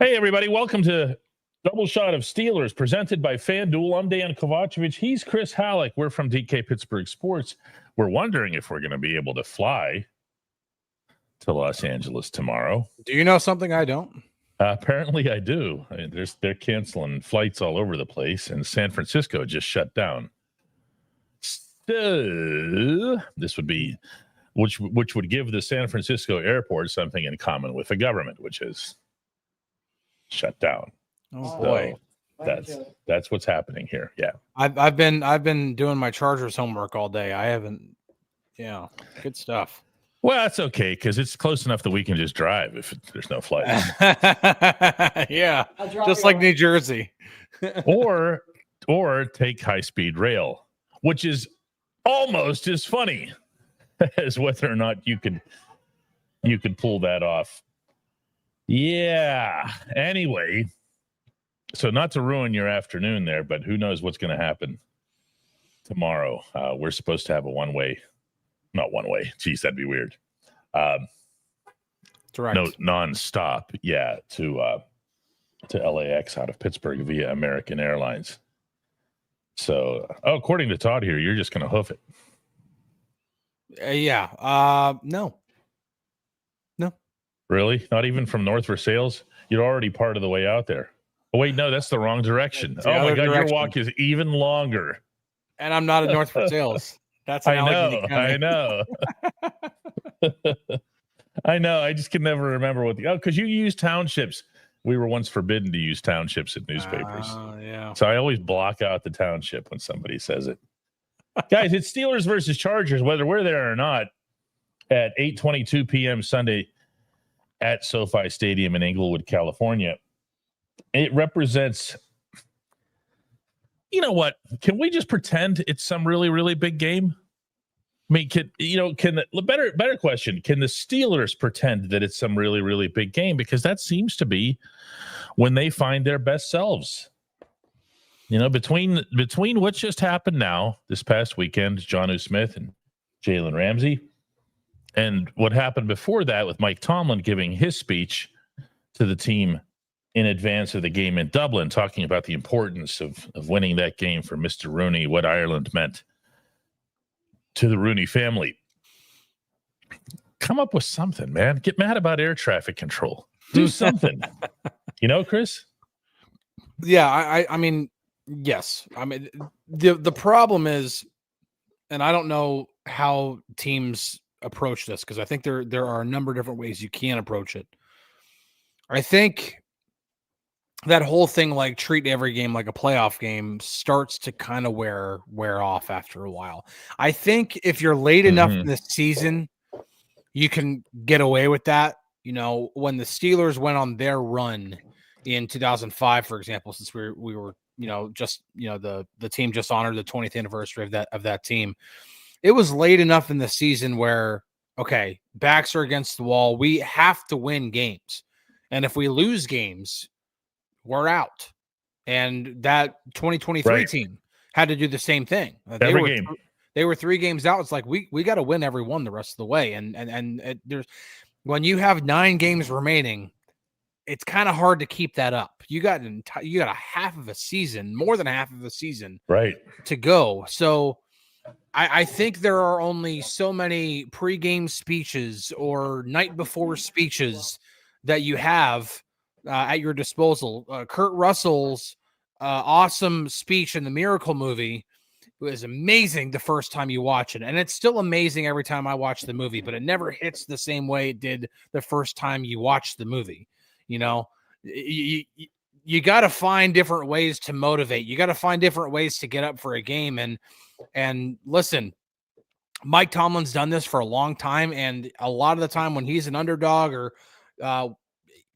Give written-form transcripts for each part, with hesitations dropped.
Hey, everybody. Welcome to Double Shot of Steelers presented by FanDuel. I'm Dejan Kovacevic. He's Chris Halleck. We're from DK Pittsburgh Sports. We're wondering if we're going to be able to fly to Los Angeles tomorrow. Do you know something I don't? Apparently I do. They're canceling flights all over the place, and San Francisco just shut down. So this would be, which would give the San Francisco airport something in common with the government, which is shut down. Oh boy, that's what's happening here. Yeah, I've been doing my Chargers homework all day. I haven't. Yeah, good stuff. Well, that's okay because it's close enough that we can just drive if there's no flights. Yeah, just like New Jersey. or take high-speed rail, which is almost as funny as whether or not you could pull that off. Yeah. Anyway, so not to ruin your afternoon there, but who knows what's going to happen tomorrow. We're supposed to have a not one way. Geez, that'd be weird. Direct. No, nonstop. Yeah, to LAX out of Pittsburgh via American Airlines. So, according to Todd here, you're just going to hoof it. Yeah. No. Really? Not even from North Versailles? You're already part of the way out there. Oh, wait, no, that's the wrong direction. Oh, my God, your walk is even longer. And I'm not at North Versailles. That's I know. I know. I just can never remember because you use townships. We were once forbidden to use townships in newspapers. Yeah. So I always block out the township when somebody says it. Guys, it's Steelers versus Chargers, whether we're there or not, at 8:22 p.m. Sunday at SoFi Stadium in Inglewood, California. It represents, you know what? Can we just pretend it's some really, really big game? I mean, better question, can the Steelers pretend that it's some really, really big game? Because that seems to be when they find their best selves. You know, between what just happened now, this past weekend, Jonnu Smith and Jalen Ramsey, and what happened before that with Mike Tomlin giving his speech to the team in advance of the game in Dublin, talking about the importance of winning that game for Mr. Rooney, what Ireland meant to the Rooney family. Come up with something, man. Get mad about air traffic control. Do something. Chris? Yeah, I mean, yes. I mean, the problem is, and I don't know how teams approach this because I think there are a number of different ways you can approach it. I think that whole thing, like treat every game like a playoff game, starts to kind of wear off after a while. I think if you're late enough in the season, you can get away with that. When the Steelers went on their run in 2005, for example, since we were the team just honored the 20th anniversary of that team. It was late enough in the season where, okay, backs are against the wall. We have to win games. And if we lose games, we're out. And that 2023 team had to do the same thing. They were 3 games out. It's like, we got to win every one the rest of the way. And there's, when you have 9 games remaining, it's kind of hard to keep that up. You got a half of a season, more than half of a season to go. So I think there are only so many pregame speeches or night before speeches that you have at your disposal. Kurt Russell's awesome speech in the Miracle movie was amazing the first time you watch it. And it's still amazing every time I watch the movie, but it never hits the same way it did the first time you watch the movie. You got to find different ways to motivate. You got to find different ways to get up for a game. And listen, Mike Tomlin's done this for a long time. And a lot of the time when he's an underdog or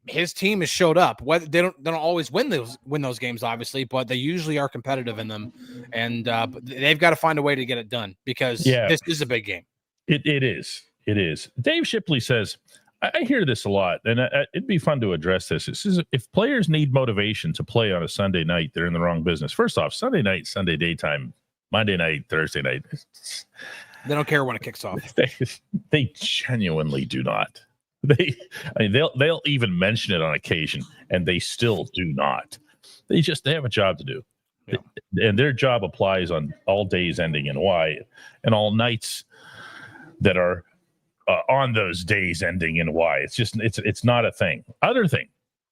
his team has showed up, whether they don't always win those games, obviously, but they usually are competitive in them. And they've got to find a way to get it done because this is a big game. It is. Dave Shipley says, I hear this a lot, and it'd be fun to address this. It says if players need motivation to play on a Sunday night, they're in the wrong business. First off, Sunday night, Sunday daytime, Monday night, Thursday night. They don't care when it kicks off. They genuinely do not. They'll even mention it on occasion, and they still do not. They have a job to do, and their job applies on all days ending in Y, and all nights that are on those days ending in Y. It's just it's not a thing. Other thing,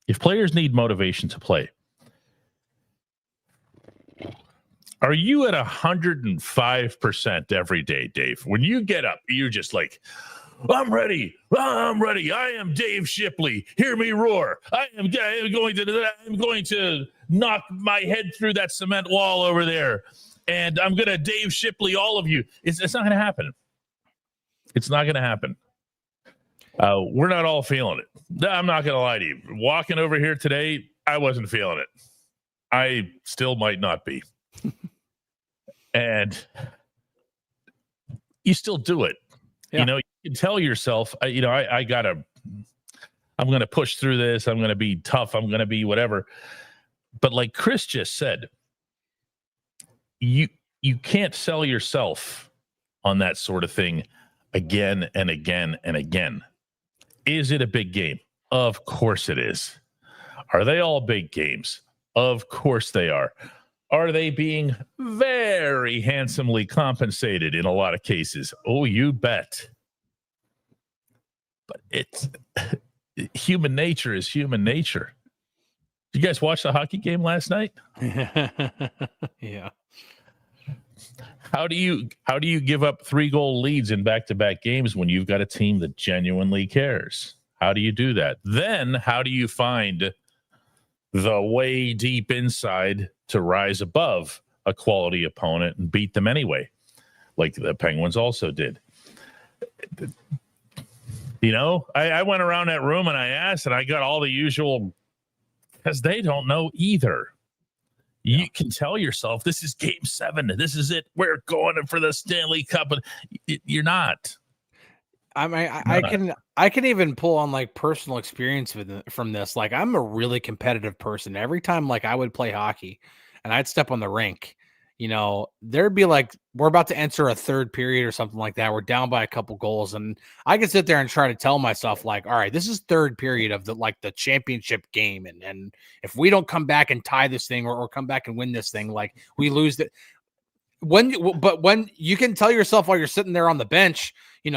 if players need motivation to play, are you at 105% every day, Dave? When you get up, you're just like, I'm ready. I'm ready. I am Dave Shipley. Hear me roar. I'm going to knock my head through that cement wall over there, and I'm going to Dave Shipley all of you. It's not going to happen. It's not going to happen. We're not all feeling it. I'm not going to lie to you. Walking over here today, I wasn't feeling it. I still might not be. And you still do it. Yeah. You can tell yourself, I'm going to push through this. I'm going to be tough. I'm going to be whatever. But like Chris just said, you can't sell yourself on that sort of thing again and again and again. Is it a big game? Of course it is. Are they all big games? Of course they are. Are they being very handsomely compensated in a lot of cases? Oh, you bet. But it's human nature is human nature. Did you guys watch the hockey game last night? Yeah. How do you give up 3-goal leads in back-to-back games when you've got a team that genuinely cares? How do you do that? Then how do you find the way deep inside to rise above a quality opponent and beat them anyway, like the Penguins also did? I went around that room and I asked, and I got all the usual, because they don't know either. You can tell yourself, this is game 7. This is it. We're going for the Stanley Cup. You're not. I mean, I can even pull on like personal experience from this. Like, I'm a really competitive person. Every time like I would play hockey and I'd step on the rink, there'd be like, we're about to enter a third period or something like that. We're down by a couple goals. And I could sit there and try to tell myself like, all right, this is third period of the championship game. And if we don't come back and tie this thing or come back and win this thing, like we lose it. When you can tell yourself while you're sitting there on the bench,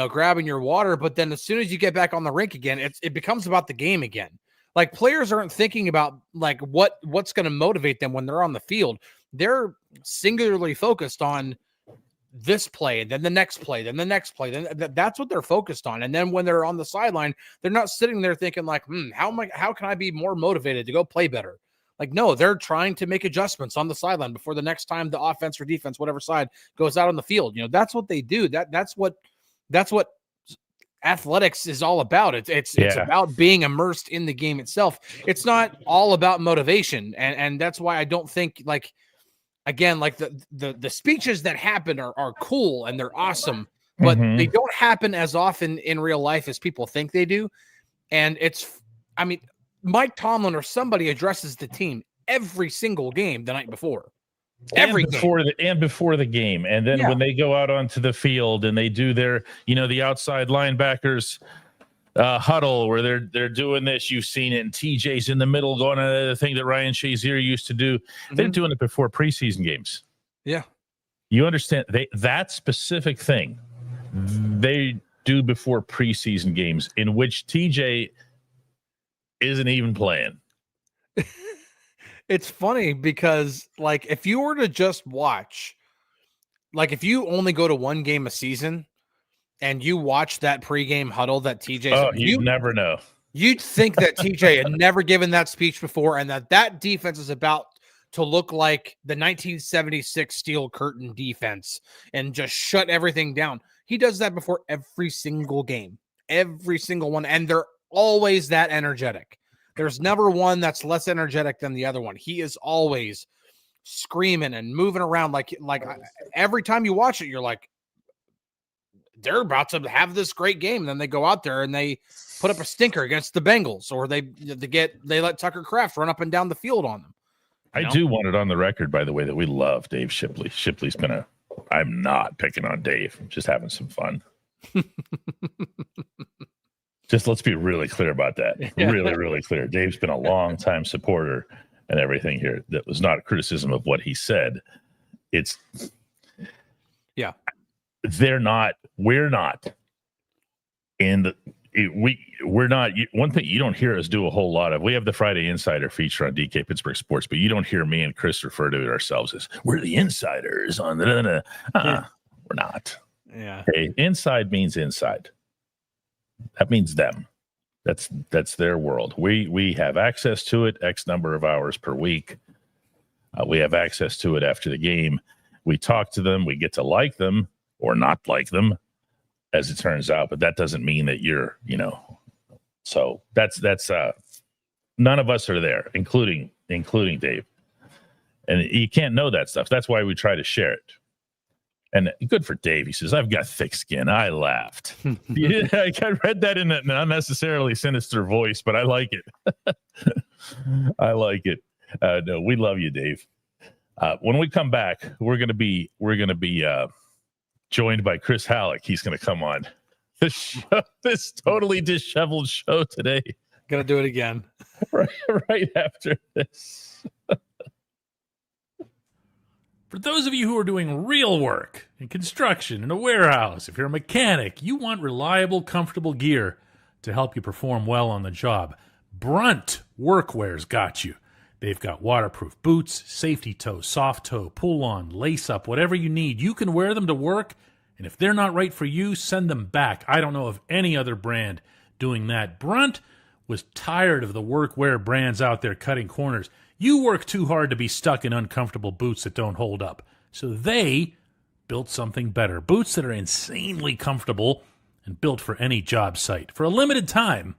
grabbing your water, but then as soon as you get back on the rink again, it becomes about the game again. Like, players aren't thinking about like what's going to motivate them when they're on the field. They're singularly focused on this play, then the next play, then the next play. Then that's what they're focused on. And then when they're on the sideline, they're not sitting there thinking like, how can I be more motivated to go play better? Like, no, they're trying to make adjustments on the sideline before the next time the offense or defense, whatever side, goes out on the field. That's what they do. That's what athletics is all about. It's about being immersed in the game itself. It's not all about motivation. And that's why I don't think, like, again, like the speeches that happen are cool and they're awesome, but they don't happen as often in real life as people think they do. And Mike Tomlin or somebody addresses the team every single game the night before. Before the game. And then when they go out onto the field and they do their, the outside linebackers huddle where they're doing this. You've seen it, and TJ's in the middle going on the thing that Ryan Shazier used to do. They're doing it before preseason games. Yeah. You understand that specific thing they do before preseason games, in which TJ isn't even playing. It's funny because, like, if you were to just watch, like, if you only go to one game a season and you watch that pregame huddle that TJ, you'd never know. You'd think that TJ had never given that speech before, and that defense is about to look like the 1976 Steel Curtain defense and just shut everything down. He does that before every single game, every single one, and they're always that energetic. There's never one that's less energetic than the other one. He is always screaming and moving around like every time you watch it, you're like, they're about to have this great game. And then they go out there and they put up a stinker against the Bengals, or they let Tucker Kraft run up and down the field on them. I do want it on the record, by the way, that we love Dave Shipley. Shipley's I'm not picking on Dave. I'm just having some fun. Just let's be really clear about that. Really, really clear. Dave's been a long time supporter and everything here. That was not a criticism of what he said. It's they're not. We're not. And we're not. One thing you don't hear us do a whole lot of. We have the Friday Insider feature on DK Pittsburgh Sports, but you don't hear me and Chris refer to it ourselves as we're the insiders on the. We're not. Yeah. Okay. Inside means inside. That means them. That's their world. We have access to it X number of hours per week. We have access to it after the game. We talk to them. We get to like them or not like them, as it turns out. But that doesn't mean that you're, So that's none of us are there, including Dave. And you can't know that stuff. That's why we try to share it. And good for Dave. He says, I've got thick skin. I laughed. I read that in an unnecessarily sinister voice, but I like it. I like it. No, we love you, Dave. When we come back, we're going to be joined by Chris Halleck. He's going to come on this totally disheveled show today. Gonna do it again. right after this. For those of you who are doing real work in construction, in a warehouse, if you're a mechanic, you want reliable, comfortable gear to help you perform well on the job. Brunt Workwear's got you. They've got waterproof boots, safety toe, soft toe, pull-on, lace-up, whatever you need. You can wear them to work, and if they're not right for you, send them back. I don't know of any other brand doing that. Brunt was tired of the workwear brands out there cutting corners. You work too hard to be stuck in uncomfortable boots that don't hold up. So they built something better. Boots that are insanely comfortable and built for any job site. For a limited time,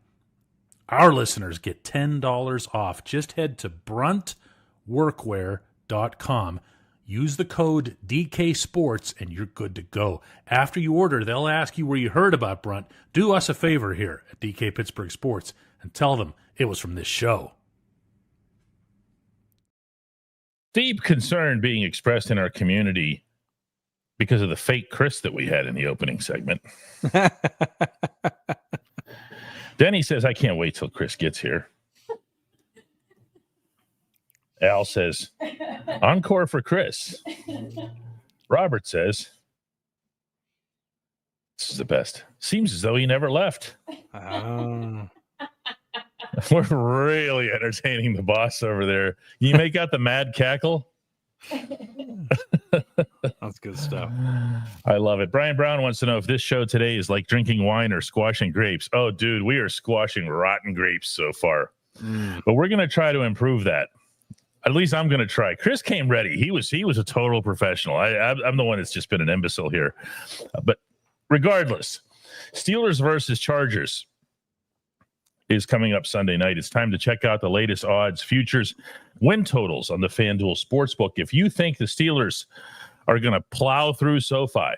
our listeners get $10 off. Just head to bruntworkwear.com. Use the code DK Sports and you're good to go. After you order, they'll ask you where you heard about Brunt. Do us a favor here at DK Pittsburgh Sports and tell them it was from this show. Deep concern being expressed in our community because of the fake Chris that we had in the opening segment. Denny says, I can't wait till Chris gets here. Al says, encore for Chris. Robert says, this is the best. Seems as though he never left. We're really entertaining the boss over there. You make out the mad cackle? That's good stuff. I love it. Brian Brown wants to know if this show today is like drinking wine or squashing grapes. Oh, dude, we are squashing rotten grapes so far. But we're going to try to improve that. At least I'm going to try. Chris came ready. He was a total professional. I'm the one that's just been an imbecile here. But regardless, Steelers versus Chargers is coming up Sunday night. It's time to check out the latest odds, futures, win totals on the FanDuel Sportsbook. If you think the Steelers are going to plow through SoFi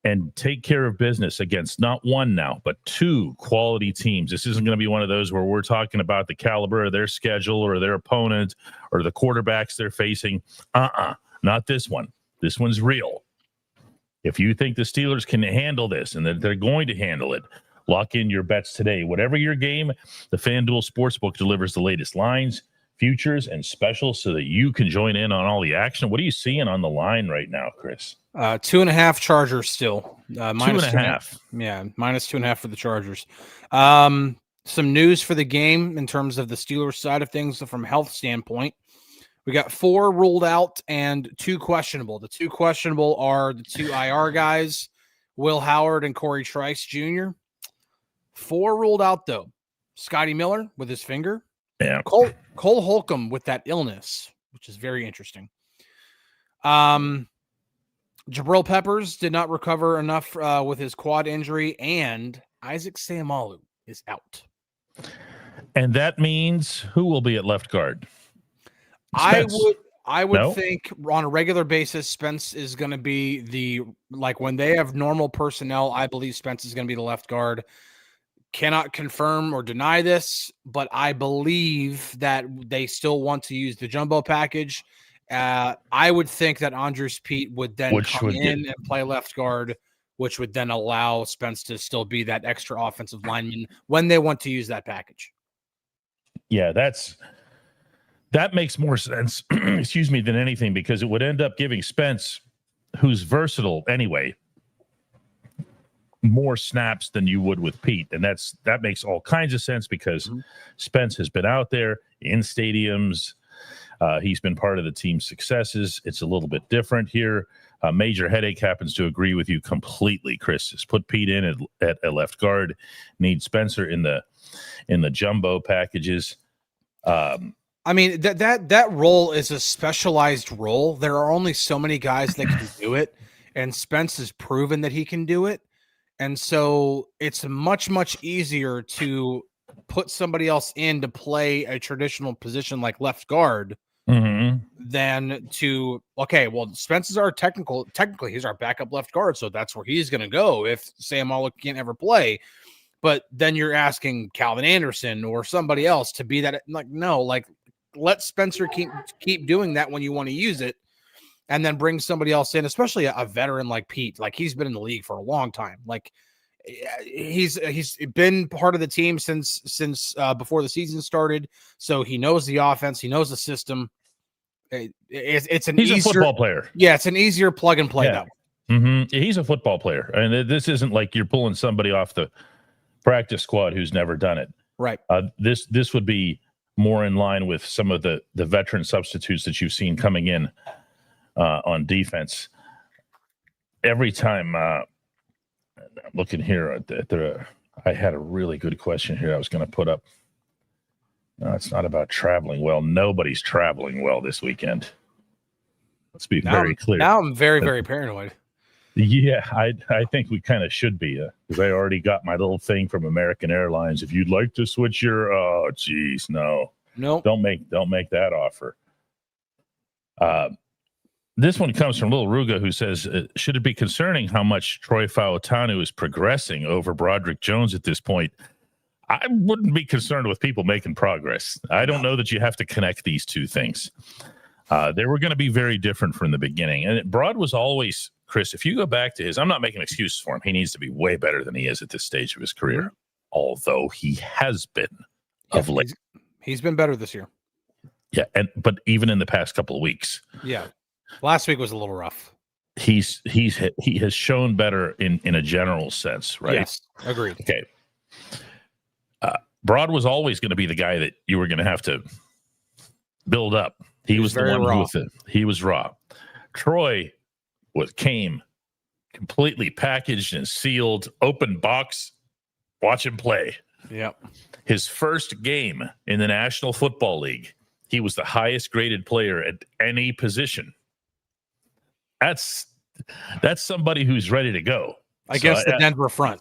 and take care of business against not one now, but two quality teams, this isn't going to be one of those where we're talking about the caliber of their schedule or their opponent or the quarterbacks they're facing. Not this one. This one's real. If you think the Steelers can handle this and that they're going to handle it, lock in your bets today. Whatever your game, the FanDuel Sportsbook delivers the latest lines, futures, and specials so that you can join in on all the action. What are you seeing on the line right now, Chris? 2.5 Chargers still. Minus 2.5. Yeah, minus 2.5 for the Chargers. Some news for the game in terms of the Steelers side of things from a health standpoint. We got 4 ruled out and 2 questionable. The 2 questionable are the 2 IR guys, Will Howard and Corey Trice Jr. 4 ruled out, though. Scotty Miller with his finger. Yeah. Cole Holcomb with that illness, which is very interesting. Jabril Peppers did not recover enough with his quad injury, and Isaac Seumalo is out. And that means who will be at left guard? Spence. I would No? think on a regular basis, Spence is going to be when they have normal personnel, I believe Spence is going to be the left guard. Cannot confirm or deny this, but I believe that they still want to use the jumbo package. I would think that Andres Pete would then come in and play left guard which would then allow Spence to still be that extra offensive lineman when they want to use that package. Yeah, that makes more sense, excuse me, than anything, because it would end up giving Spence, who's versatile anyway, more snaps than you would with Pete. And that makes all kinds of sense because Spence has been out there in stadiums. He's been part of the team's successes. It's a little bit different here. Major Headache happens to agree with you completely, Chris. Just put Pete in at left guard, need Spencer in the jumbo packages. I mean, that role is a specialized role. There are only so many guys that can do it, and Spence has proven that he can do it. And so it's much, much easier to put somebody else in to play a traditional position like left guard than to, okay, well, Spence is our technically he's our backup left guard, so that's where he's going to go if Sam Allen can't ever play. But then you're asking Calvin Anderson or somebody else to be that. Like, no, like, let Spencer keep doing that when you want to use it, and then bring somebody else in, especially a veteran like Pete. Like, he's been in the league for a long time. Like, he's been part of the team since before the season started, so he knows the offense, he knows the system. He's a football player. Yeah, it's an easier plug and play though. He's a football player, and this isn't like you're pulling somebody off the practice squad who's never done it. Right. This would be more in line with some of the veteran substitutes that you've seen coming in on defense. Every time I'm looking here I had a really good question here I was going to put up. No, it's not about traveling well. Nobody's traveling well this weekend. Let's be very clear. Now I'm very, very paranoid. Yeah, I think we kind of should be, because I already got my little thing from American Airlines. If you'd like to switch your, no, don't make that offer. This one comes from Lil Ruga, who says, should it be concerning how much Troy Fautanu is progressing over Broderick Jones at this point? I wouldn't be concerned with people making progress. I don't know that you have to connect these two things. They were going to be very different from the beginning. And Broad was always, Chris, if you go back to I'm not making excuses for him. He needs to be way better than he is at this stage of his career, although he has been of late. He's been better this year. Yeah, but even in the past couple of weeks. Yeah. Last week was a little rough. He has shown better in a general sense, right? Yes, agreed. Okay. Broad was always going to be the guy that you were going to have to build up. He was the one raw. He was raw. Troy came completely packaged and sealed, open box. Watch him play. Yep. His first game in the National Football League, he was the highest graded player at any position. That's somebody who's ready to go against the Denver front.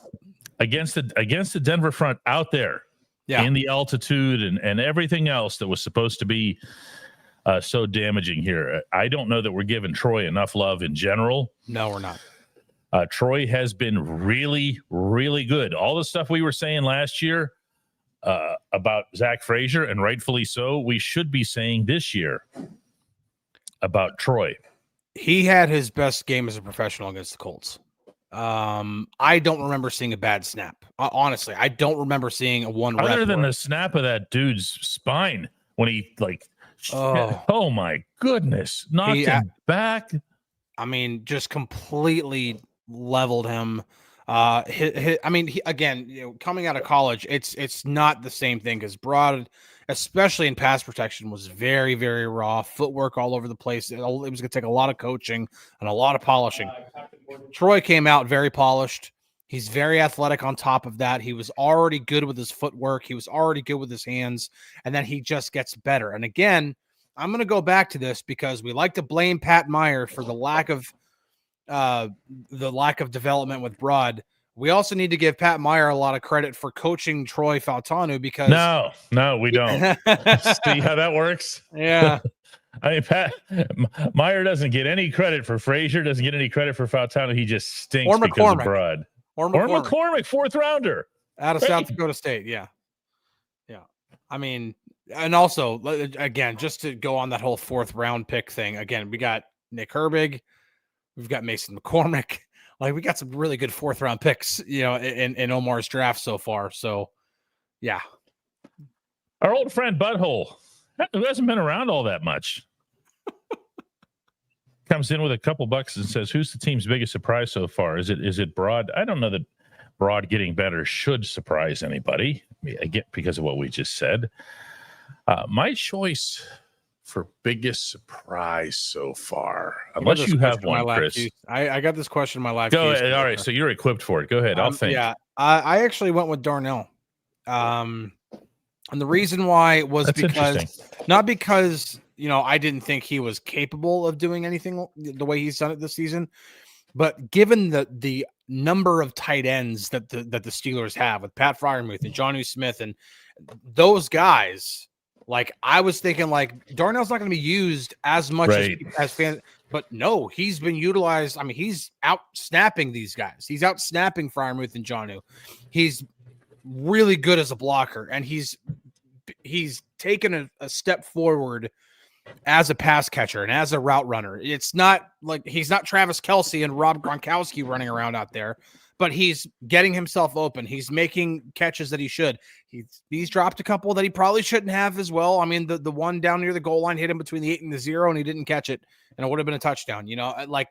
Against the Denver front out there, in the altitude and everything else that was supposed to be so damaging here. I don't know that we're giving Troy enough love in general. No, we're not. Troy has been really, really good. All the stuff we were saying last year about Zach Frazier, and rightfully so, we should be saying this year about Troy. He had his best game as a professional against the Colts. I don't remember seeing a bad snap. Honestly, I don't remember seeing a one other than the snap of that dude's spine when he oh my goodness, knocked him back. I mean, just completely leveled him. Again, coming out of college, it's not the same thing, because Broad, especially in pass protection, was very, very raw. Footwork all over the place. It was going to take a lot of coaching and a lot of polishing. Troy came out very polished. He's very athletic on top of that. He was already good with his footwork. He was already good with his hands. And then he just gets better. And again, I'm going to go back to this because we like to blame Pat Meyer for the lack of development with Broad. We also need to give Pat Meyer a lot of credit for coaching Troy Fautanu, because no, we don't. See how that works? Yeah. I mean, Pat Meyer doesn't get any credit for Frazier, doesn't get any credit for Fautanu. He just stinks because of Broad. Or McCormick, fourth rounder out of South Dakota State. Yeah. I mean, and also, again, just to go on that whole fourth round pick thing, again, we got Nick Herbig, we've got Mason McCormick. Like we got some really good 4th round picks, in Omar's draft so far. So yeah. Our old friend Butthole, who hasn't been around all that much, comes in with a couple bucks and says, "Who's the team's biggest surprise so far? Is it Broad? I don't know that Broad getting better should surprise anybody. I get because of what we just said. My choice for biggest surprise so far, unless you have one, Chris. I got this question in my life. Go ahead. All right, so you're equipped for it. Go ahead. I'll think. Yeah, I actually went with Darnell. And the reason why was not because I didn't think he was capable of doing anything the way he's done it this season, but given the number of tight ends that the Steelers have with Pat Freiermuth and Jonnu Smith and those guys, like I was thinking like Darnell's not going to be used as much as fans, but no, he's been utilized. I mean, he's out snapping these guys. He's out snapping Freiermuth and Jonnu. He's really good as a blocker, and he's taken a step forward as a pass catcher and as a route runner. It's not like he's not Travis Kelce and Rob Gronkowski running around out there, but he's getting himself open. He's making catches that he should. He's dropped a couple that he probably shouldn't have as well. I mean, the one down near the goal line hit him between the 8 and the 0, and he didn't catch it, and it would have been a touchdown. Like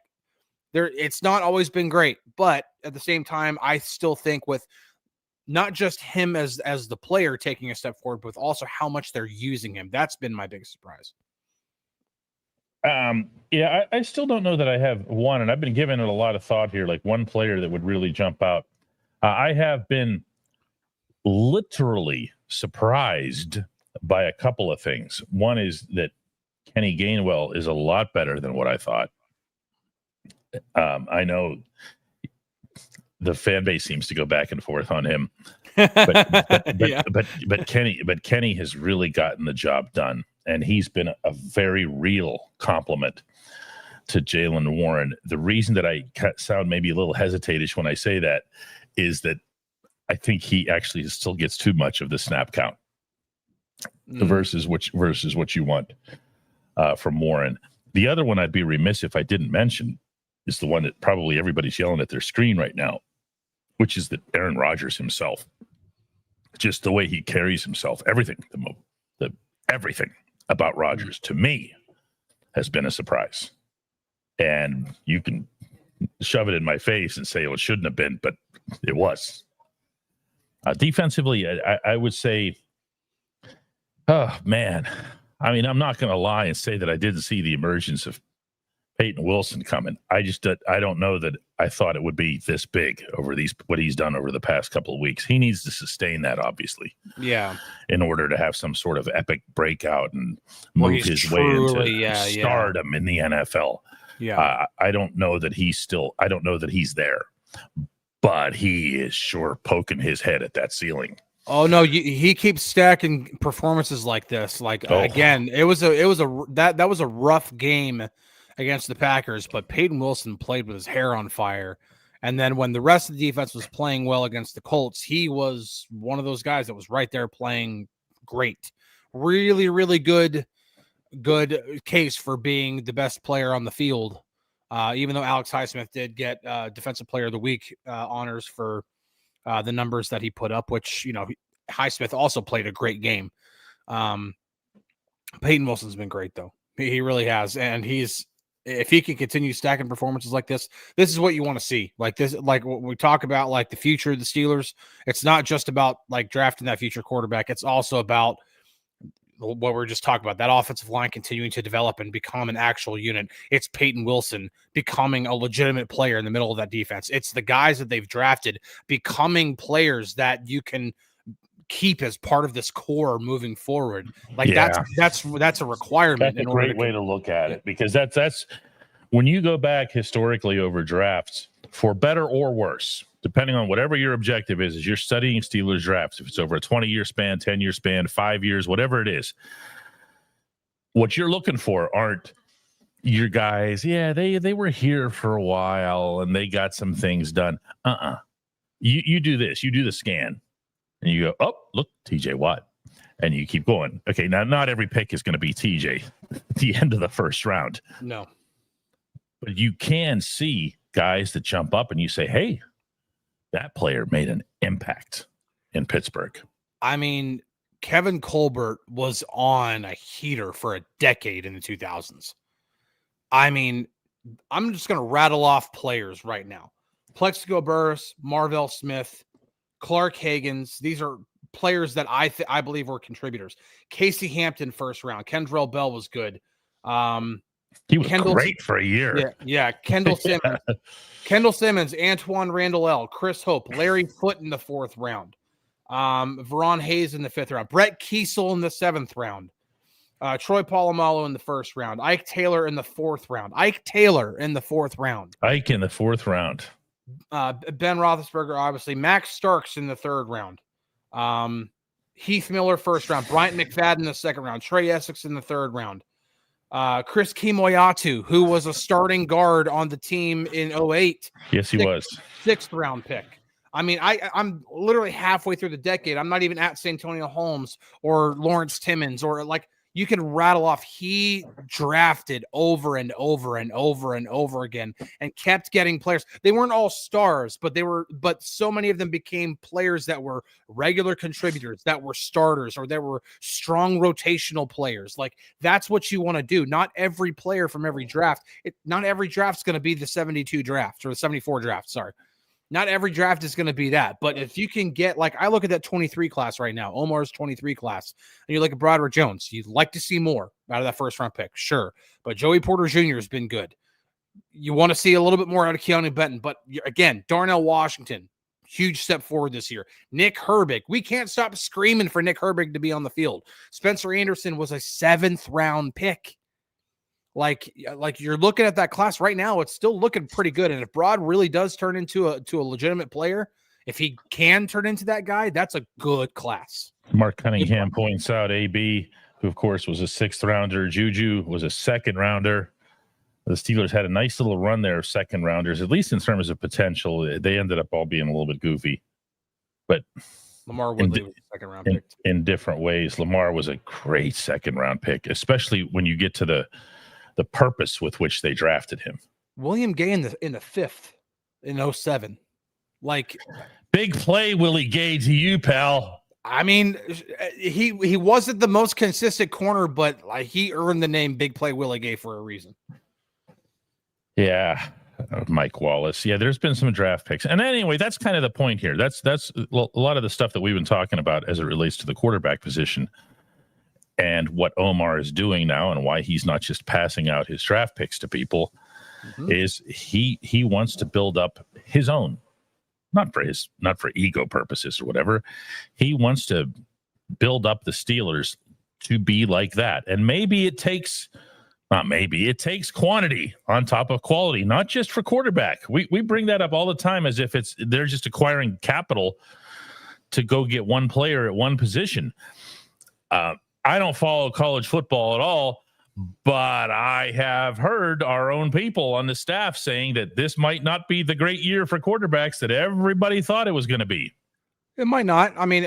it's not always been great, but at the same time, I still think with not just him as the player taking a step forward, but also how much they're using him. That's been my biggest surprise. I still don't know that I have one, and I've been giving it a lot of thought here, like one player that would really jump out. I have been literally surprised by a couple of things. One is that Kenny Gainwell is a lot better than what I thought. I know the fan base seems to go back and forth on him, but Kenny has really gotten the job done, and he's been a very real compliment to Jaylen Warren. The reason that I sound maybe a little hesitatish when I say that is that I think he actually still gets too much of the snap count versus what you want from Warren. The other one I'd be remiss if I didn't mention is the one that probably everybody's yelling at their screen right now, which is that Aaron Rodgers himself, just the way he carries himself, everything about Rodgers to me has been a surprise. And you can shove it in my face and say, it shouldn't have been, but it was. Defensively, I would say, oh man, I mean, I'm not going to lie and say that I didn't see the emergence of Peyton Wilson coming. I don't know that I thought it would be this big over what he's done over the past couple of weeks. He needs to sustain that, obviously. Yeah. In order to have some sort of epic breakout and move his way into stardom in the NFL. Yeah. I don't know that he's there, but he is sure poking his head at that ceiling. Oh no, he keeps stacking performances like this. Again, it was a rough game against the Packers, but Peyton Wilson played with his hair on fire. And then when the rest of the defense was playing well against the Colts, he was one of those guys that was right there playing great. Really, really good case for being the best player on the field. Even though Alex Highsmith did get Defensive Player of the Week honors for the numbers that he put up, which, Highsmith also played a great game. Peyton Wilson's been great, though. He really has. And if he can continue stacking performances like this is what you want to see. Like this, like what we talk about, like the future of the Steelers. It's not just about like drafting that future quarterback. It's also about what we're just talking about, that offensive line continuing to develop and become an actual unit. It's Peyton Wilson becoming a legitimate player in the middle of that defense. It's the guys that they've drafted becoming players that you can keep as part of this core moving forward. Like that's a requirement. That's a great way to look at it, because that's when you go back historically over drafts, for better or worse, depending on whatever your objective is, as you're studying Steelers drafts, if it's over a 20-year span, 10-year span, 5 years, whatever it is, what you're looking for aren't your guys. Yeah, they were here for a while and they got some things done. You do this, you do the scan. And you go, oh, look, TJ Watt. And you keep going. Okay, now not every pick is going to be TJ at the end of the first round. No. But you can see guys that jump up and you say, hey, that player made an impact in Pittsburgh. I mean, Kevin Colbert was on a heater for a decade in the 2000s. I mean, I'm just going to rattle off players right now. Plexico Burris, Marvell Smith, Clark Higgins. These are players that I believe were contributors. Casey Hampton, first round. Kendrell Bell was good. He was great for a year. Yeah. Kendall Simmons. Kendall Simmons, Antoine Randall L., Chris Hope, Larry Foote in the 4th round. Veron Hayes in the 5th round. Brett Kiesel in the 7th round. Troy Polamalu in the 1st round. Ike Taylor in the 4th round. Ike in the 4th round. Ben Roethlisberger, obviously. Max Starks in the 3rd round. Heath Miller, 1st round. Bryant McFadden in the 2nd round. Trey Essex in the 3rd round. Chris Kimoyatu, who was a starting guard on the team in 2008. Yes, he was. 6th round pick. I mean, I'm literally halfway through the decade. I'm not even at Santonio Holmes or Lawrence Timmons or like you can rattle off. He drafted over and over and over and over again and kept getting players. They weren't all stars, but so many of them became players that were regular contributors, that were starters, or that were strong rotational players. Like that's what you want to do. Not every player from every draft. Not every draft's going to be the 72 draft or the 74 draft. Sorry. Not every draft is going to be that. But if you can get, like, I look at that 23 class right now, Omar's 23 class, and you look at Broderick Jones, you'd like to see more out of that 1st round pick. Sure. But Joey Porter Jr. has been good. You want to see a little bit more out of Keanu Benton. But again, Darnell Washington, huge step forward this year. Nick Herbig, we can't stop screaming for Nick Herbig to be on the field. Spencer Anderson was a 7th round pick. Like you're looking at that class right now, it's still looking pretty good. And if Broad really does turn into a legitimate player, if he can turn into that guy, that's a good class. Mark Cunningham points out AB, who of course was a 6th rounder. Juju was a 2nd rounder. The Steelers had a nice little run there of 2nd rounders, at least in terms of potential. They ended up all being a little bit goofy, but Lamar Woodley was a 2nd round pick in different ways. Lamar was a great 2nd round pick, especially when you get to the purpose with which they drafted him. William Gay in the 5th in 07. Like big play, Willie Gay to you, pal. I mean, he wasn't the most consistent corner, but like he earned the name Big Play Willie Gay for a reason. Yeah. Mike Wallace. Yeah, there's been some draft picks. And anyway, that's kind of the point here. That's a lot of the stuff that we've been talking about as it relates to the quarterback position. And what Omar is doing now and why he's not just passing out his draft picks to people is he wants to build up his own, not for ego purposes or whatever. He wants to build up the Steelers to be like that. And it takes quantity on top of quality, not just for quarterback. We bring that up all the time as if they're just acquiring capital to go get one player at one position. I don't follow college football at all, but I have heard our own people on the staff saying that this might not be the great year for quarterbacks that everybody thought it was going to be. It might not. I mean,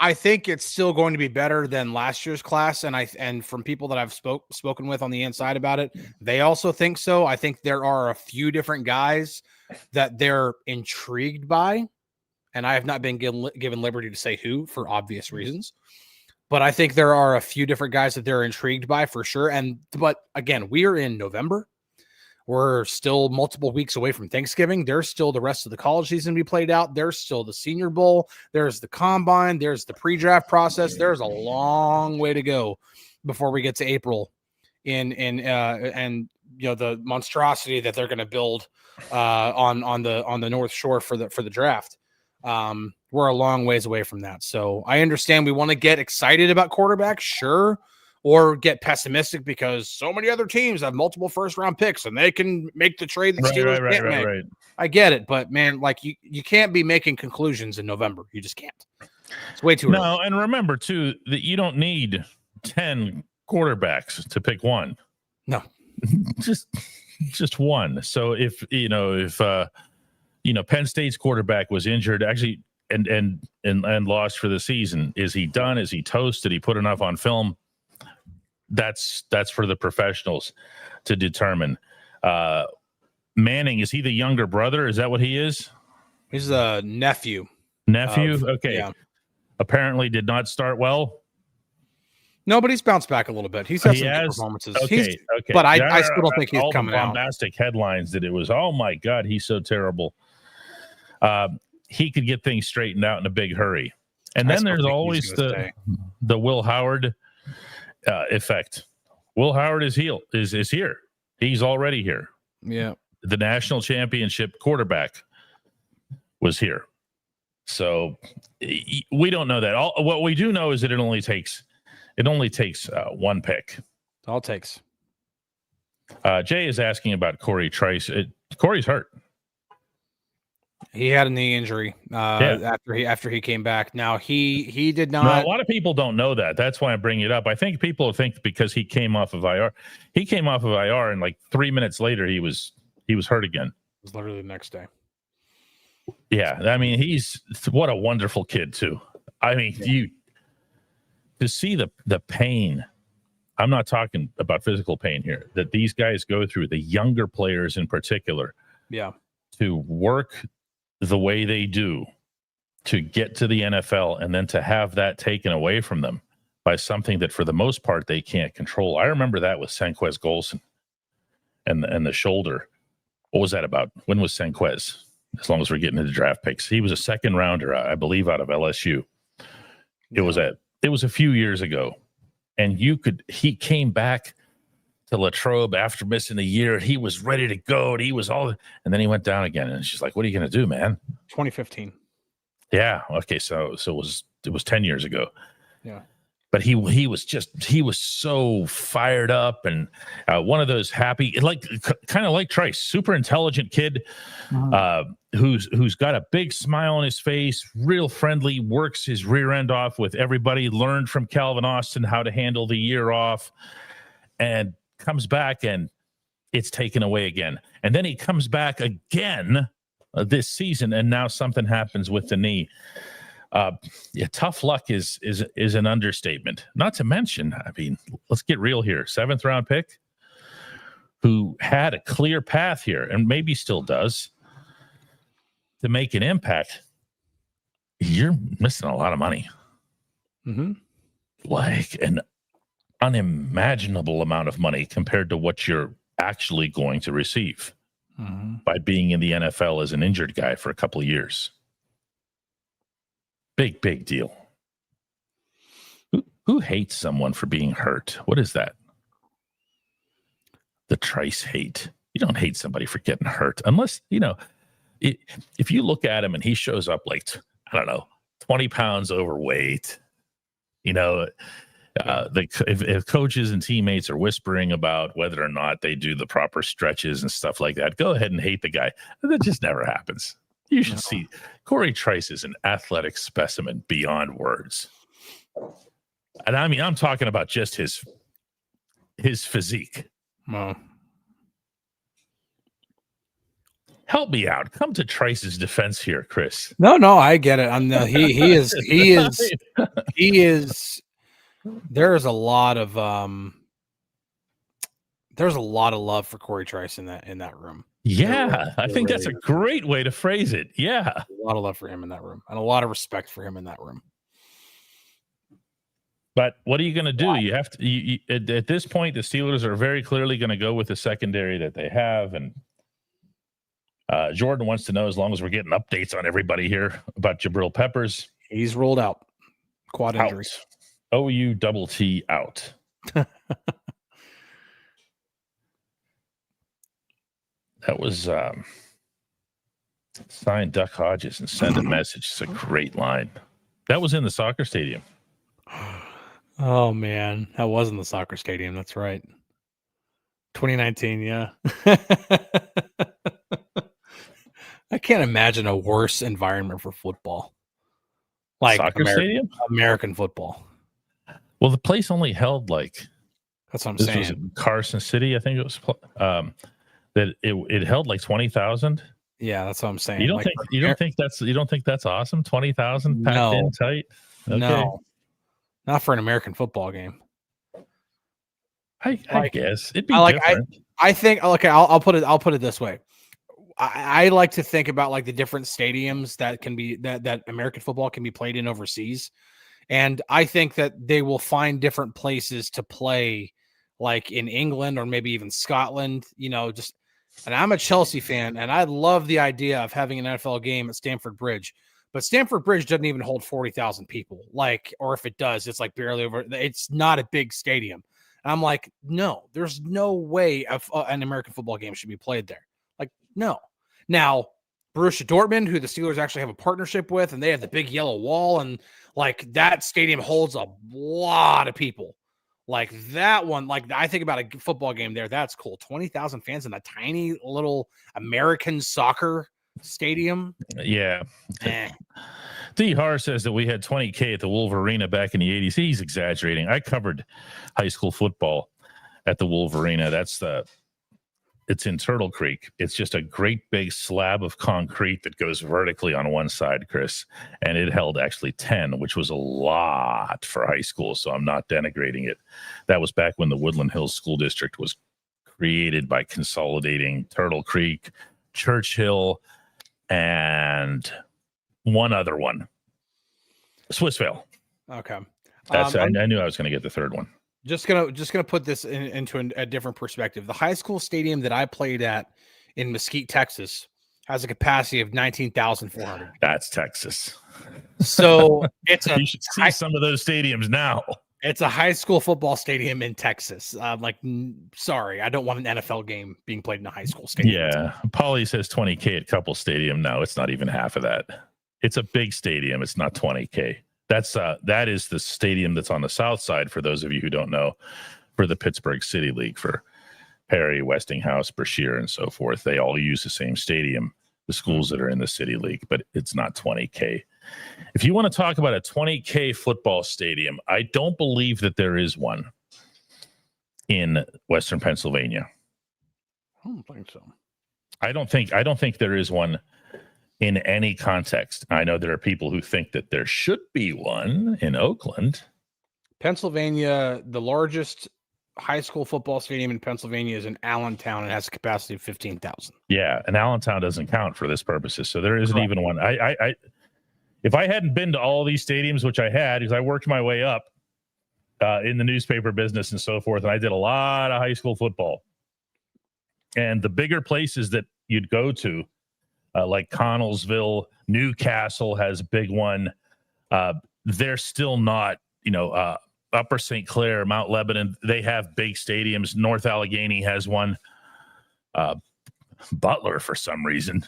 I think it's still going to be better than last year's class, and from people that I've spoken with on the inside about it, they also think so. I think there are a few different guys that they're intrigued by, and I have not been given liberty to say who for obvious reasons. But I think there are a few different guys that they're intrigued by for sure. But again, we are in November. We're still multiple weeks away from Thanksgiving. There's still the rest of the college season to be played out. There's still the Senior Bowl. There's the Combine. There's the pre-draft process. There's a long way to go before we get to April and the monstrosity that they're going to build on the North Shore for the draft. We're a long ways away from that. So I understand we want to get excited about quarterbacks, sure, or get pessimistic because so many other teams have multiple 1st-round picks and they can make the trade that Steelers can't make. Right. I get it, but man, like you can't be making conclusions in November. You just can't. It's way too early. No, and remember too that you don't need 10 quarterbacks to pick one. No, just one. So if Penn State's quarterback was injured, actually, and lost for the season, is he done? Is he toast? Did he put enough on film? That's for the professionals to determine. Manning, is he the younger brother? Is that what he is? He's a nephew. Okay. Yeah. Apparently did not start well. No, but he's bounced back a little bit. He's had He some good has? performances. Okay. But I still don't think he's all coming the out. bombastic headlines that it was, oh my God, he's so terrible. He could get things straightened out in a big hurry. And then there's always the Will Howard effect. Will Howard is here. He's already here. Yeah. The national championship quarterback was here. So we don't know that. What we do know is that it only takes one pick. All it takes. Jay is asking about Corey Trice. Corey's hurt. He had a knee injury after he came back. Now he did not. No, a lot of people don't know that. That's why I bring it up. I think people think because he came off of IR, and like 3 minutes later he was hurt again. It was literally the next day. Yeah, I mean what a wonderful kid too. I mean, to see the pain. I'm not talking about physical pain here. That these guys go through, the younger players in particular. Yeah. To work the way they do to get to the NFL and then to have that taken away from them by something that for the most part they can't control. I remember that with Senquez Golson and the shoulder. What was that about? When was Senquez? As long as we're getting into draft picks. He was a second rounder, I believe, out of LSU. It was a few years ago. And he came back to Latrobe after missing a year. He was ready to go. And then he went down again. And she's like, what are you going to do, man? 2015. Yeah. Okay. So it was 10 years ago. Yeah. But he was so fired up and one of those happy, kind of like Trice, super intelligent kid who's got a big smile on his face, real friendly, works his rear end off with everybody, learned from Calvin Austin how to handle the year off, and comes back and it's taken away again. And then he comes back again this season, and now something happens with the knee. Tough luck is an understatement. Not to mention, I mean, let's get real here. 7th round pick who had a clear path here and maybe still does to make an impact. You're missing a lot of money. Mm-hmm. Like an unimaginable amount of money compared to what you're actually going to receive by being in the NFL as an injured guy for a couple of years. Big deal. Who hates someone for being hurt? What is that? The Trice hate. You don't hate somebody for getting hurt unless, if you look at him and he shows up like, 20 pounds overweight, if coaches and teammates are whispering about whether or not they do the proper stretches and stuff like that, go ahead and hate the guy. That just never happens. You should see Corey Trice is an athletic specimen beyond words. And I mean, I'm talking about just his physique. Wow. Help me out. Come to Trice's defense here, Chris. No, I get it. He is. There's a lot of love for Corey Trice in that room. Yeah, I think that's a great way to phrase it. Yeah. A lot of love for him in that room and a lot of respect for him in that room. But what are you going to do? You have to, at this point, the Steelers are very clearly going to go with the secondary that they have. And Jordan wants to know, as long as we're getting updates on everybody here, about Jabril Peppers. He's rolled out. Quad injuries. OUTT out. That was sign Duck Hodges and send a message. It's a great line. That was in the soccer stadium. Oh, man. That was in the soccer stadium. That's right. 2019, yeah. I can't imagine a worse environment for football. Like soccer stadium? American football. Well, the place only held that's what I'm saying. Was Carson City, I think it was. That it held like 20,000. Yeah, that's what I'm saying. You don't think that's awesome? 20,000 packed in tight. Okay. No, not for an American football game. I guess it'd be different. I think. Okay, I'll put it this way. I like to think about like the different stadiums that can be that American football can be played in overseas. And I think that they will find different places to play, like in England or maybe even Scotland, just, and I'm a Chelsea fan and I love the idea of having an NFL game at Stamford Bridge, but Stamford Bridge doesn't even hold 40,000 people. Or if it does, it's like barely over. It's not a big stadium. And I'm like, no, there's no way an American football game should be played there. Like, no. Now, Borussia Dortmund, who the Steelers actually have a partnership with, and they have the big yellow wall, and like that stadium holds a lot of people. Like that one, like I think about a football game there. That's cool. 20,000 fans in a tiny little American soccer stadium. Yeah. D. Har says that we had 20K at the Wolverina back in the 80s. He's exaggerating. I covered high school football at the Wolverina. It's in Turtle Creek. It's just a great big slab of concrete that goes vertically on one side, Chris. And it held actually 10, which was a lot for high school. So I'm not denigrating it. That was back when the Woodland Hills School District was created by consolidating Turtle Creek, Churchill, and one other one, Swissvale. Okay. I knew I was going to get the third one. Just gonna put this into a different perspective. The high school stadium that I played at in Mesquite, Texas, has a capacity of 19,400. That's Texas. So you should see some of those stadiums now. It's a high school football stadium in Texas. Sorry, I don't want an NFL game being played in a high school stadium. Yeah, Paulie says 20K at Couple Stadium. No, it's not even half of that. It's a big stadium. It's not 20K. That is the stadium that's on the south side, for those of you who don't know, for the Pittsburgh City League, for Perry, Westinghouse, Brashear, and so forth. They all use the same stadium, the schools that are in the City League, but it's not 20K. If you want to talk about a 20K football stadium, I don't believe that there is one in Western Pennsylvania. I don't think so. I don't think there is one in any context. I know there are people who think that there should be one in Oakland. Pennsylvania, the largest high school football stadium in Pennsylvania is in Allentown. It has a capacity of 15,000. Yeah, and Allentown doesn't count for this purposes, so there isn't even one. I if I hadn't been to all these stadiums, which I had, because I worked my way up in the newspaper business and so forth, and I did a lot of high school football. And the bigger places that you'd go to, like Connellsville, Newcastle has a big one. They're still not, Upper St. Clair, Mount Lebanon, they have big stadiums. North Allegheny has one. Butler, for some reason,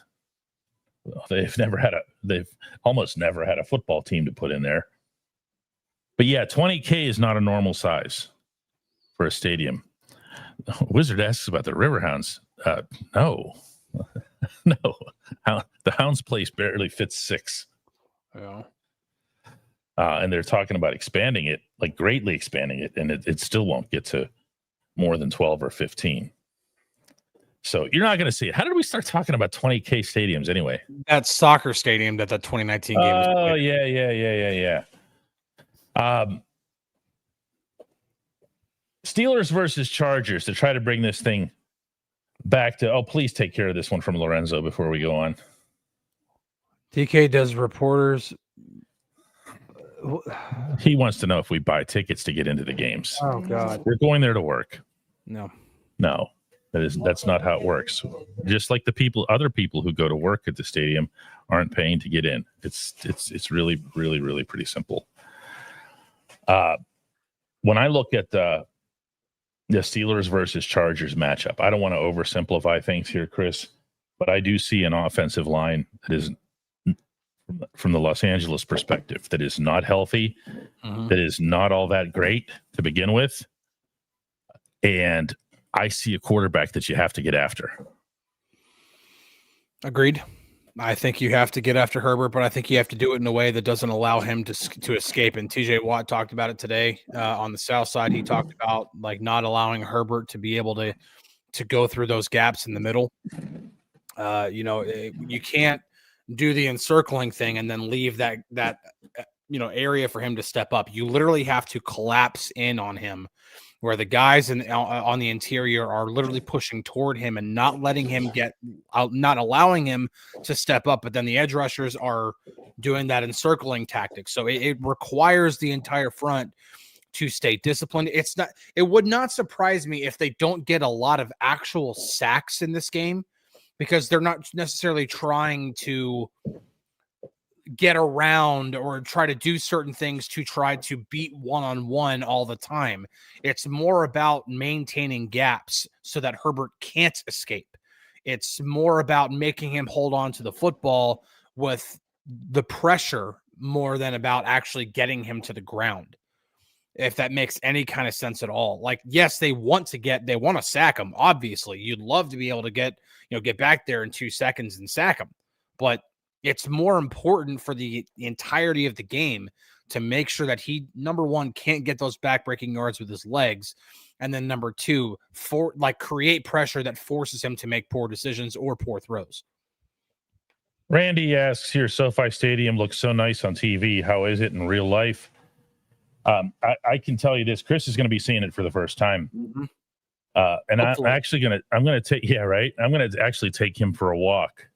they've almost never had a football team to put in there. But yeah, 20K is not a normal size for a stadium. Wizard asks about the Riverhounds. No. No. The Hounds place barely fits 6. Yeah. And they're talking about expanding it, like greatly expanding it, and it still won't get to more than 12 or 15. So you're not going to see it. How did we start talking about 20K stadiums anyway? That soccer stadium that the 2019 game was played. Oh, yeah. Steelers versus Chargers, to try to bring this thing back to, please take care of this one from Lorenzo before we go on. DK, does reporters... He wants to know if we buy tickets to get into the games. Oh, God. We're going there to work. No. That's not how it works. Just like other people who go to work at the stadium aren't paying to get in. It's really, really, really pretty simple. When I look at the Steelers versus Chargers matchup, I don't want to oversimplify things here, Chris, but I do see an offensive line that is, from the Los Angeles perspective, that is not healthy, that is not all that great to begin with. And I see a quarterback that you have to get after. Agreed. I think you have to get after Herbert, but I think you have to do it in a way that doesn't allow him to escape. And TJ Watt talked about it today on the South Side. He talked about like not allowing Herbert to be able to go through those gaps in the middle. You can't do the encircling thing and then leave that area for him to step up. You literally have to collapse in on him where the guys on the interior are literally pushing toward him and not letting him get out, not allowing him to step up. But then the edge rushers are doing that encircling tactics. So it requires the entire front to stay disciplined. It would not surprise me if they don't get a lot of actual sacks in this game, because they're not necessarily trying to get around or try to do certain things to try to beat one-on-one all the time. It's more about maintaining gaps so that Herbert can't escape. It's more about making him hold on to the football with the pressure more than about actually getting him to the ground. If that makes any kind of sense at all. Like, yes, they want to sack him. Obviously, you'd love to be able to get back there in 2 seconds and sack him. But it's more important for the entirety of the game to make sure that he, number one, can't get those backbreaking yards with his legs. And then number two, create pressure that forces him to make poor decisions or poor throws. Randy asks here, SoFi Stadium looks so nice on TV. How is it in real life? I can tell you this, Chris is going to be seeing it for the first time. Mm-hmm. And I'm going to actually take him for a walk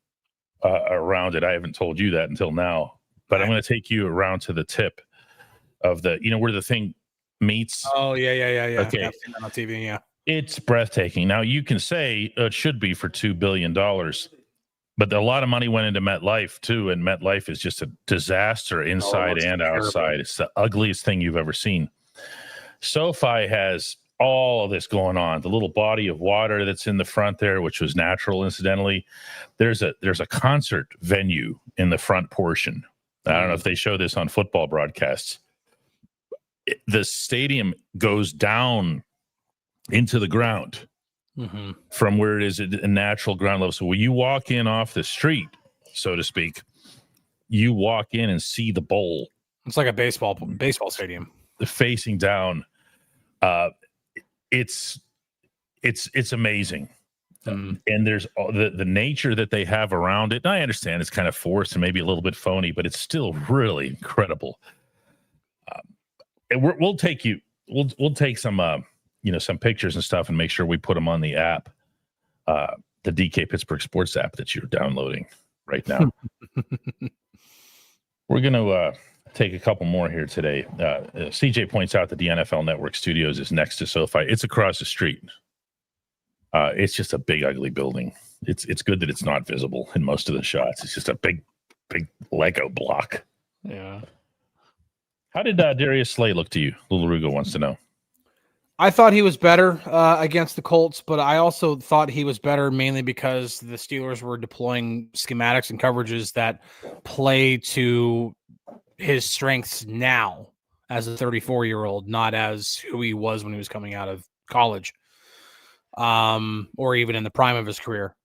around it. I haven't told you that until now, but I'm going to take you around to the tip of where the thing meets. Oh, yeah. Okay. I've seen that on TV, yeah. It's breathtaking. Now, you can say it should be for $2 billion, but a lot of money went into MetLife, too, and MetLife is just a disaster inside and outside. It's the ugliest thing you've ever seen. SoFi has all of this going on. The little body of water that's in the front there, which was natural, incidentally. There's a concert venue in the front portion. I don't know if they show this on football broadcasts. The stadium goes down into the ground. Mm-hmm. From where it is a natural ground level. So when you walk in off the street, so to speak, you walk in and see the bowl. It's like a baseball stadium. Facing down. It's amazing. Mm. And there's the nature that they have around it. And I understand it's kind of forced and maybe a little bit phony, but it's still really incredible. And we'll take some some pictures and stuff and make sure we put them on the app, the DK Pittsburgh Sports app that you're downloading right now. We're going to take a couple more here today. CJ points out that the NFL Network Studios is next to SoFi. It's across the street. It's just a big, ugly building. It's good that it's not visible in most of the shots. It's just a big Lego block. Yeah. How did Darius Slay look to you? Little Rugo wants to know. I thought he was better against the Colts, but I also thought he was better mainly because the Steelers were deploying schematics and coverages that play to his strengths now as a 34-year-old, not as who he was when he was coming out of college, or even in the prime of his career.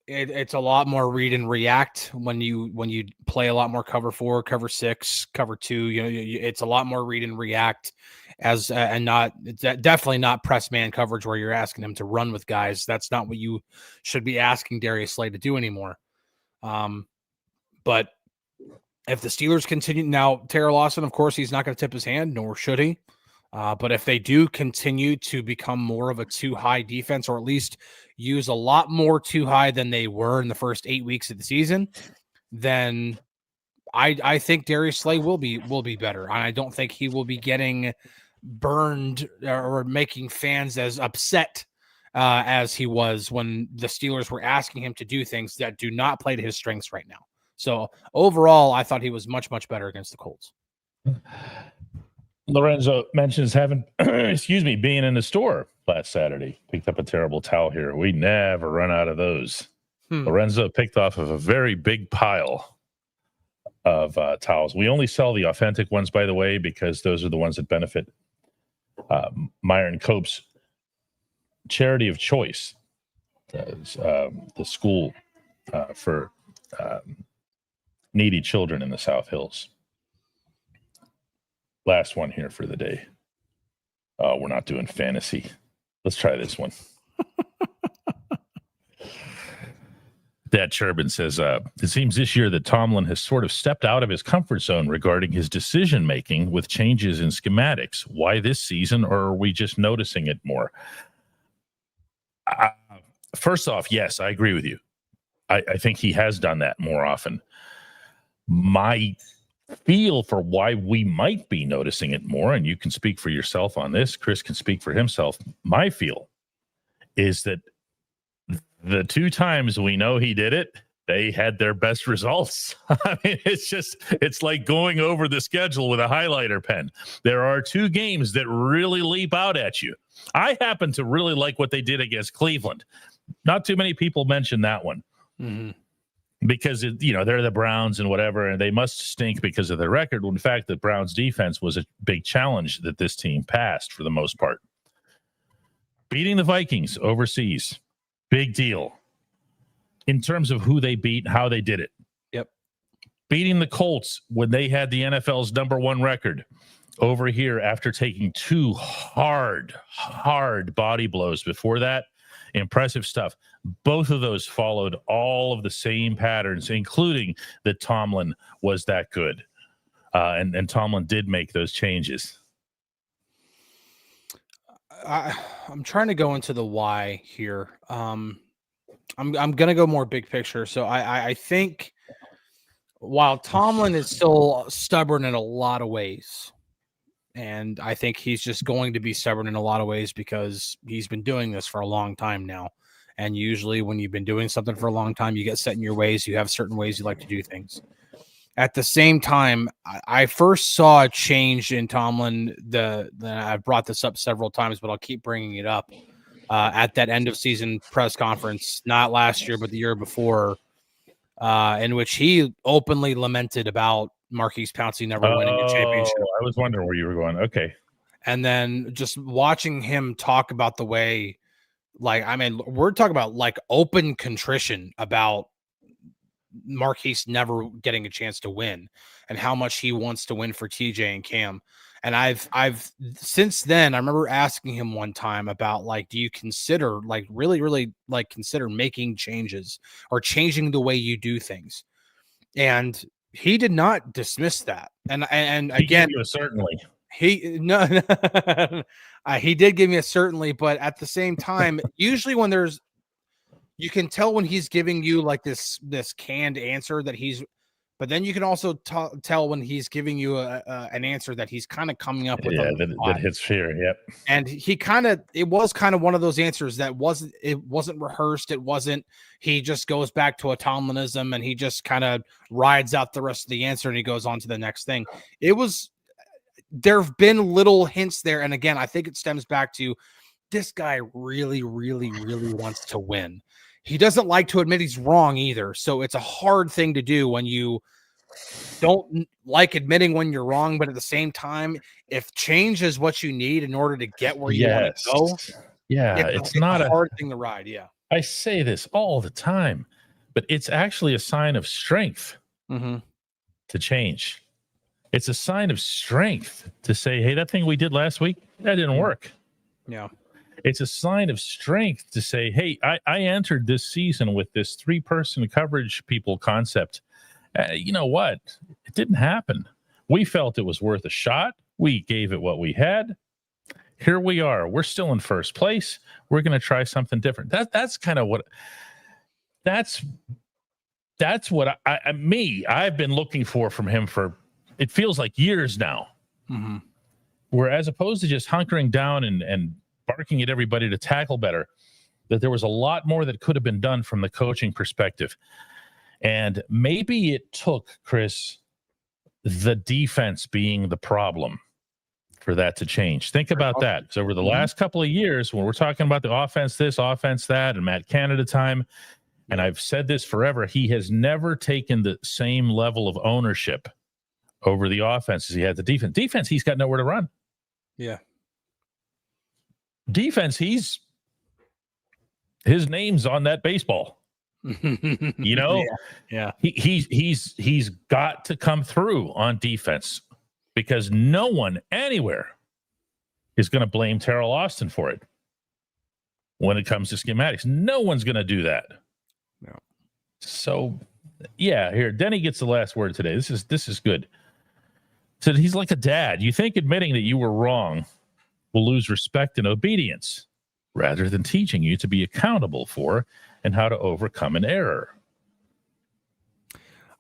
It's a lot more read and react when you play a lot more cover 4, cover 6, cover 2. It's a lot more read and react definitely not press man coverage where you're asking him to run with guys. That's not what you should be asking Darius Slay to do anymore. But if the Steelers continue now, Taylor Lawson, of course, he's not going to tip his hand, nor should he. But if they do continue to become more of a too high defense, or at least use a lot more too high than they were in the first 8 weeks of the season, then I think Darius Slay will be better. I don't think he will be getting burned or making fans as upset as he was when the Steelers were asking him to do things that do not play to his strengths right now. So overall, I thought he was much, much better against the Colts. Lorenzo mentions having, being in the store last Saturday. Picked up a terrible towel here. We never run out of those. Lorenzo picked off of a very big pile of towels. We only sell the authentic ones, by the way, because those are the ones that benefit Myron Cope's charity of choice, the school for needy children in the South Hills. Last one here for the day. We're not doing fantasy. Let's try this one. That Cherubin says, it seems this year that Tomlin has sort of stepped out of his comfort zone regarding his decision-making with changes in schematics. Why this season, or are we just noticing it more? First off, yes, I agree with you. I think he has done that more often. My feel for why we might be noticing it more, and you can speak for yourself on this, Chris can speak for himself. My feel is that the 2 times we know he did it, they had their best results. I mean, it's like going over the schedule with a highlighter pen. There are 2 games that really leap out at you. I happen to really like what they did against Cleveland. Not too many people mention that one. Mm-hmm. Because, they're the Browns and whatever, and they must stink because of their record. When in fact, the Browns defense was a big challenge that this team passed for the most part. Beating the Vikings overseas, big deal in terms of who they beat, how they did it. Yep. Beating the Colts when they had the NFL's #1 record over here after taking 2 hard body blows before that. Impressive stuff. Both of those followed all of the same patterns, including that Tomlin was that good. And Tomlin did make those changes. I'm trying to go into the why here. I'm going to go more big picture. So I think while Tomlin is still stubborn in a lot of ways, and I think he's just going to be stubborn in a lot of ways because he's been doing this for a long time now. And usually when you've been doing something for a long time, you get set in your ways. You have certain ways you like to do things. At the same time, I first saw a change in Tomlin. I've brought this up several times, but I'll keep bringing it up at that end of season press conference, not last year, but the year before, in which he openly lamented about Marquise Pouncey never winning a championship. I was wondering where you were going. Okay. And then just watching him talk about the way, we're talking about like open contrition about Marquise never getting a chance to win and how much he wants to win for TJ and Cam. And I've since then, I remember asking him one time about do you consider really consider making changes or changing the way you do things? And he did not dismiss that. And again, certainly he did give me a certainly, but at the same time, usually when you can tell when he's giving you this canned answer but then you can also tell when he's giving you an answer that he's kind of coming up with. Yeah, that hits fear. Yep. And it was kind of one of those answers that wasn't rehearsed. He just goes back to a Tomlinism and he just kind of rides out the rest of the answer and he goes on to the next thing. There've been little hints there. And again, I think it stems back to this guy really, really, really wants to win. He doesn't like to admit he's wrong either. So it's a hard thing to do when you don't like admitting when you're wrong. But at the same time, if change is what you need in order to get where you want to go, it's not a hard thing to ride. Yeah. I say this all the time, but it's actually a sign of strength to change. It's a sign of strength to say, hey, that thing we did last week, that didn't work. Yeah. It's a sign of strength to say, hey, I entered this season with this 3-person coverage people concept. You know what? It didn't happen. We felt it was worth a shot. We gave it what we had. Here we are. We're still in first place. We're going to try something different. That's kind of what that's what I've been looking for from him for, it feels like years now. Mm-hmm. Where as opposed to just hunkering down and barking at everybody to tackle better, that there was a lot more that could have been done from the coaching perspective. And maybe it took, Chris, the defense being the problem for that to change. Think about that. So over the last couple of years, when we're talking about the offense, this, offense, that, and Matt Canada time, and I've said this forever, he has never taken the same level of ownership over the offense as he had the defense. Defense, he's got nowhere to run. Yeah. Defense, his name's on that baseball. Yeah. He's got to come through on defense because no one anywhere is going to blame Terrell Austin for it when it comes to schematics. No one's going to do that. No. So, yeah, here, Denny gets the last word today. This is good. So he's like a dad. You think admitting that you were wrong will lose respect and obedience rather than teaching you to be accountable for and how to overcome an error.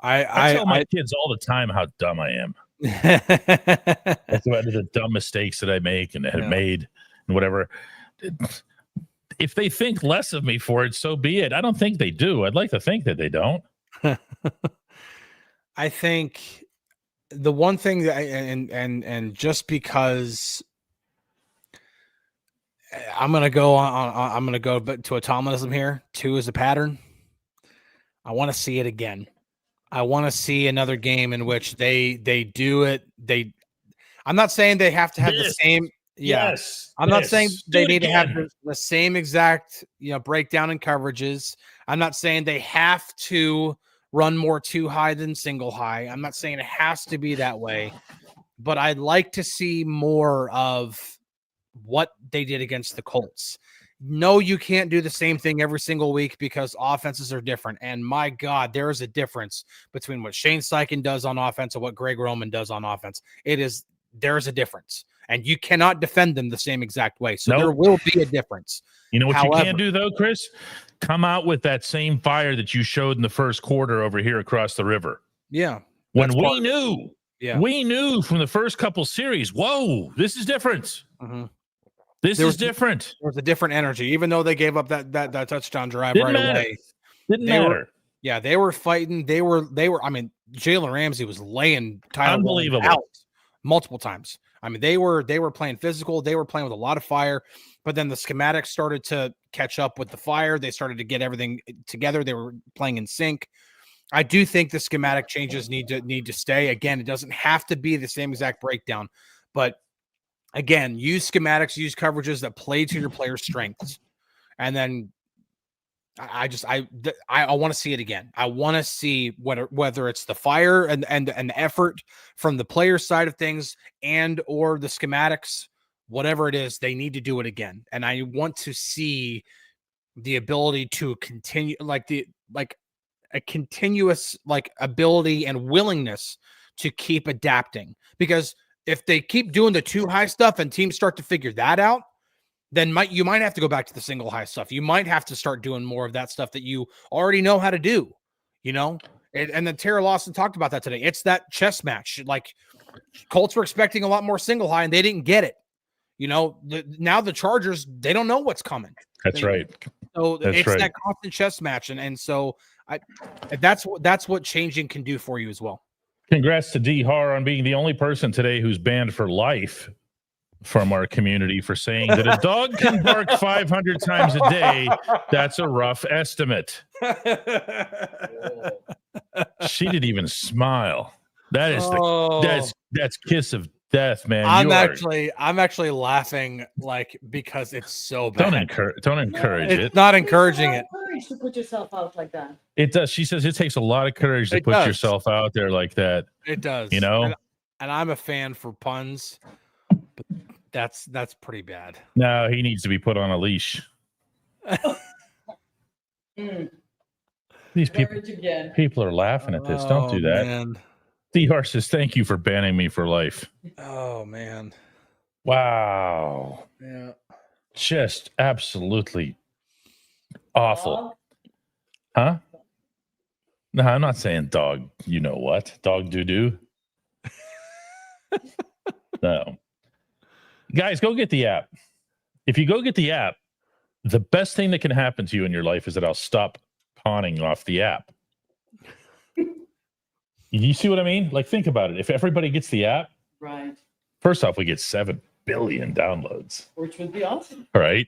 I tell my kids all the time how dumb I am. That's about the dumb mistakes that I make and have made and whatever. If they think less of me for it, so be it. I don't think they do. I'd like to think that they don't. I think the one thing that and just because I'm gonna go I'm gonna go to automatism here. 2 is a pattern. I want to see it again. I want to see another game in which they do it. I'm not saying they have to have the same. Yeah. Yes. I'm not saying they need to have the same exact, breakdown and coverages. I'm not saying they have to run more 2 high than single high. I'm not saying it has to be that way, but I'd like to see more of what they did against the Colts. No, you can't do the same thing every single week because offenses are different. And my God, there is a difference between what Shane Steichen does on offense and what Greg Roman does on offense. There's a difference. And you cannot defend them the same exact way. So there will be a difference. You know what you can do, though, Chris? Come out with that same fire that you showed in the first quarter over here across the river. Yeah. When we knew from the first couple series, whoa, this is different. Mm-hmm. This is different. There was a different energy, even though they gave up that touchdown drive away. Didn't matter. They were fighting. They were. I mean, Jalen Ramsey was laying Tyler out multiple times. I mean, they were playing physical. They were playing with a lot of fire, but then the schematics started to catch up with the fire. They started to get everything together. They were playing in sync. I do think the schematic changes need to stay. Again, it doesn't have to be the same exact breakdown, but again, use schematics, use coverages that play to your players' strengths. And then I want to see it again. I want to see whether it's the fire and the effort from the player side of things and or the schematics, whatever it is, they need to do it again. And I want to see the ability to continue a continuous ability and willingness to keep adapting, because if they keep doing the 2 high stuff and teams start to figure that out, then you might have to go back to the single high stuff. You might have to start doing more of that stuff that you already know how to do, And then Tara Lawson talked about that today. It's that chess match. Like, Colts were expecting a lot more single high and they didn't get it. Now the Chargers, they don't know what's coming. That's right. So that constant chess match. And so that's what changing can do for you as well. Congrats to D. Har on being the only person today who's banned for life from our community for saying that a dog can bark 500 times a day. That's a rough estimate. She didn't even smile. That is that's kiss of death, man. I'm actually laughing because it's so bad. Don't encourage it. It's not encouraging it. Courage to put yourself out like that. It does. She says it takes a lot of courage to put yourself out there like that. It does. And I'm a fan for puns, but that's pretty bad. No, he needs to be put on a leash. These people are laughing at this. Don't do that. Man. D.R. says, thank you for banning me for life. Oh, man. Wow. Yeah. Just absolutely awful. Huh? No, I'm not saying dog. You know what? Dog doo-doo. No. Guys, go get the app. If you go get the app, the best thing that can happen to you in your life is that I'll stop pawning off the app. You see what I mean? Think about it. If everybody gets the app, right? First off, we get 7 billion downloads, which would be awesome. Right?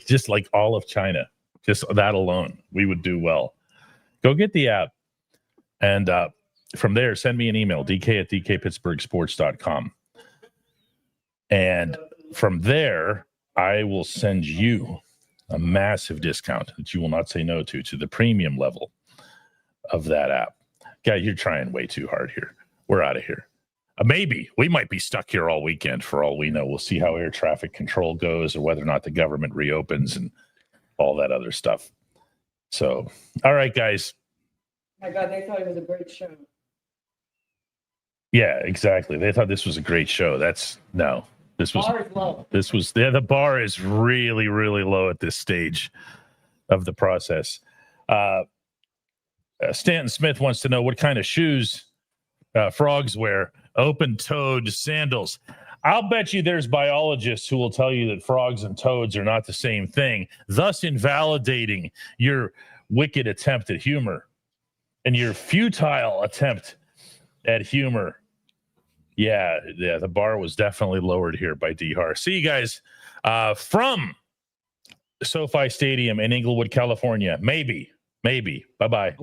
Just like all of China, just that alone, we would do well. Go get the app, and from there, send me an email, dk@dkpittsburghsports.com, and from there, I will send you a massive discount that you will not say no to the premium level of that app. Guy, you're trying way too hard here. We're out of here. Maybe we might be stuck here all weekend for all we know. We'll see how air traffic control goes or whether or not the government reopens and all that other stuff. So, all right, guys, My God, they thought it was a great show. Yeah, exactly. They thought this was a great show. This was Bar is low. the bar is really, really low at this stage of the process. Stanton Smith wants to know what kind of shoes frogs wear. Open-toed sandals. I'll bet you there's biologists who will tell you that frogs and toads are not the same thing, thus invalidating your wicked attempt at humor and your futile attempt at humor. Yeah, the bar was definitely lowered here by D-Har. See you guys from SoFi Stadium in Inglewood, California. Maybe. Bye-bye.